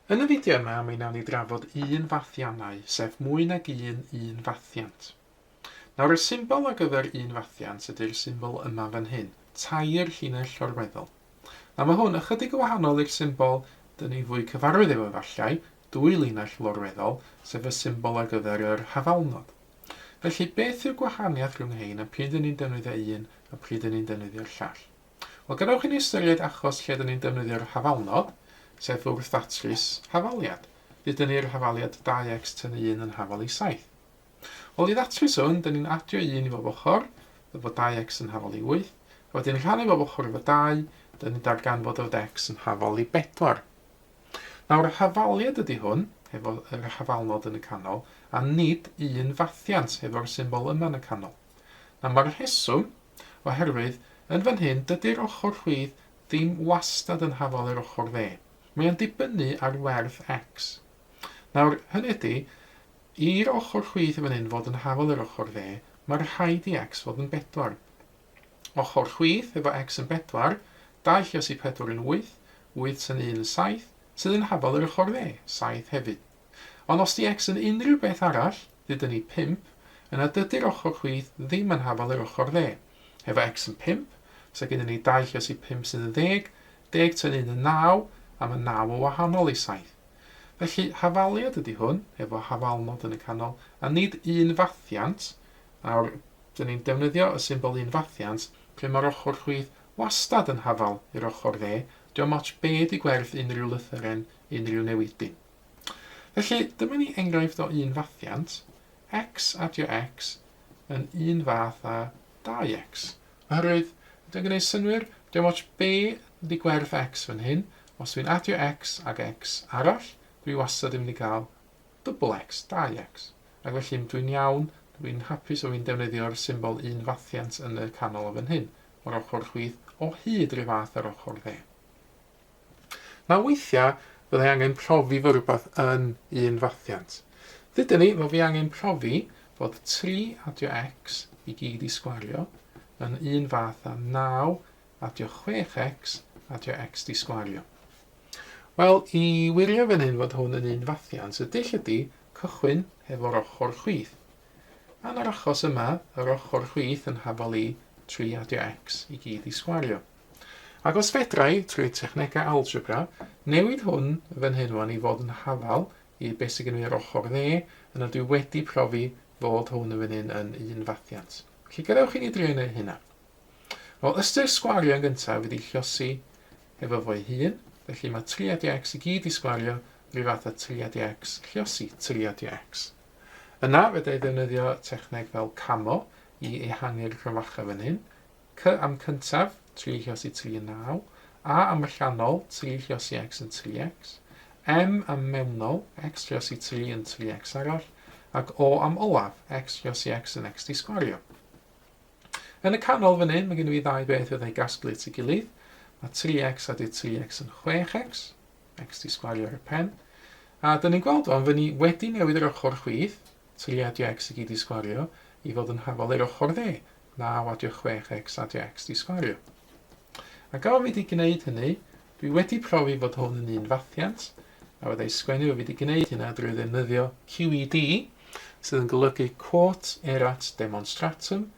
Yn y fideo yma, mi wnawn ni drafod unfathiannau, sef mwy nag un fathiant. Nawr, y symbol ar gyfer unfathiant ydy'r symbol yma fan hyn, tair llinell llorweddol. Nawr, mae hwn ychydig yn wahanol i'r symbol dyn ni fwy cyfarwydd efo efallai, dwy linell llorweddol, sef y symbol ar gyfer yr hafalnod. Felly, beth yw'r gwahaniaeth rhwng hein a pryd dyn ni'n defnyddio un a pryd dyn ni'n defnyddio'r llall? Wel, gadewch i ni ystyried achos lle dyn ni'n defnyddio'r hafalnod, sef wrth ddatrys hafaliad. Dydyn ni'r hafaliad 2x tynnu 1 yn hafal i 7. Wel, i ddatrys hwn, dyn ni'n adio 1 i bob ochr, efo 2x yn hafal i 8. A wedyn rhannu bob ochr efo 2, dyn ni'n darganfod fod x yn hafal i 4. Nawr, y hafaliad ydy hwn, efo yr hafalnod yn y canol, a nid un fathiant efo'r symbol yma yn y canol. Na mae'r rheswm, oherwydd, yn fan hyn, dydy'r ochr chwith ddim wastad yn hafal yr ochr dde. Mae'n dibynnu ar werth x. Nawr, hynny ydy, i'r ochr chwith fan hyn fod yn hafal yr ochr dde, mae'r rhaid i x fod yn 4. Ochr chwith efo x yn 4, 2 lluos i 4 yn 8, 8 sy'n 1 yn 7, sydd yn hafal yr ochr dde, 7 hefyd. Ond os di x yn unrhyw beth arall, dydyn ni 5, yna dydy'r ochr chwith ddim yn hafal yr ochr dde. Efo x yn 5, so gyda ni 2 lluos i 5 sydd yn 10, 10 sy'n 1 yn 9, a mae 9 o wahanol i 7. Felly, hafaliad ydy hwn, efo hafalnod yn y canol, a nid un fathiant. Nawr, dyn ni'n defnyddio y symbol un fathiant, lle mae'r ochr chwith wastad yn hafal i'r ochr dde, diolch ots beth i gwerth unrhyw lythyren, unrhyw newidyn. Felly, dyma ni enghraifft o un fathiant, x adio x yn un fath a 2x. Oherwydd, ydyn gwneud synwyr, diolch ots beth ydy gwerth x fan hyn. Os dwi'n adio x ag x arall, dwi wastad yn mynd i gael double x, 2x. Ac felly dwi'n iawn, dwi'n hapus o fi'n defnyddio'r symbol un fathiant yn y canol o fan hyn. O'r ochr chwith o hyd rhyw fath ar ochr dde. Na weithiau, byddai angen profi fod rhywbeth yn un fathiant. Ddydyn ni, fod fi angen profi fod 3 adio x i gyd i sgwario yn un fath a 9 adio 6x adio x di sgwario. Wel, i wirio fan hyn fod hwn yn un fathiant, y dull ydy cychwyn efo'r ochr chwith. A yn yr achos yma, yr ochr chwith yn hafal i 3 adio x i gyd i sgwario. Ac os fedrai, trwy technegau algebra, newid hwn fan hyn wan i fod yn hafal i beth sydd gen i'r ochr dde, yna dwi wedi profi fod hwn yn fan hyn yn un fathiant. Felly gadewch i ni drio wneud hynna. Wel, ystyr sgwario yn gyntaf wedi llosi efo fo'i hun, felly mae 3 adio x i gyd i sgwario rhyw fath a 3 adio x llosi 3 adio x. Yna, fydda i ddefnyddio techneg fel camo i ehangu'r rhywacha fan hyn. C am cyntaf, 3 llosi 3 yn 9. A am y llanol, 3 llosi x yn 3x. M am mewnol, x llosi 3 yn 3x arall. Ac O am olaf, x llosi x yn x di sgwario. Yn y canol fan hyn, mae gen i ddau beth fyddai gasglu at ei gilydd. Mae 3x adio 3x yn 6x, x di sgwario ar y pen. A dyn ni'n gweld o'n fy ni wedi newid yr ochr chwith, 3 adio x i gyd i sgwario, i fod yn hafal i'r ochr dde, 9 adio 6x adio x di sgwario. A gaf fi wedi gwneud hynny, dwi wedi profi fod hwn yn un fathiant, a fyddai sgwennu fi wedi gwneud hynna drwy ddefnyddio QED, sydd yn golygu quote erat demonstratum,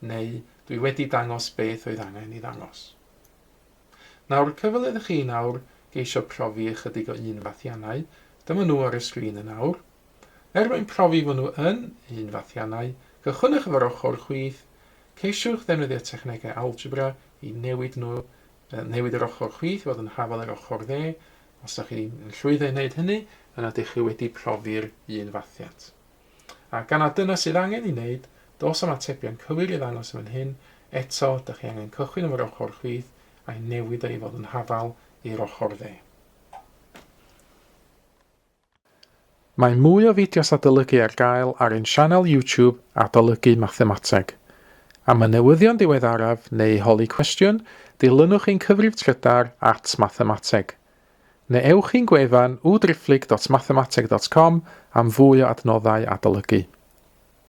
neu dwi wedi dangos beth oedd angen i ddangos. Nawr, cyfle ydych chi nawr geisio profi ychydig o un fathiannau, dyma nhw ar y sgrin yn nawr. Mwyn profi fod nhw yn un fathiannau, cychwynnwch efo'r ochr chwith, ceisiwch ddefnyddio technegau algebra i newid yr ochr chwith fod yn hafal yr ochr dde. Os ydych chi'n llwyddo i wneud hynny, yna ydych chi wedi profi'r un fathiant. A gan dyna sydd angen i wneud, dos am atebion cywir i ddangos yn hyn, eto ydych chi angen cychwyn efo'r ochr chwith a'i newid ei fod yn hafal i'r ochr dde. Mae mwy o fideos adolygu ar gael ar ein sianel YouTube Adolygu Mathemateg. Am y newyddion diweddaraf neu holi cwestiwn, dilynwch ein cyfrif trydar @Mathemateg. Neu ewch i'n gwefan www.mathemateg.com am fwy o adnoddau adolygu.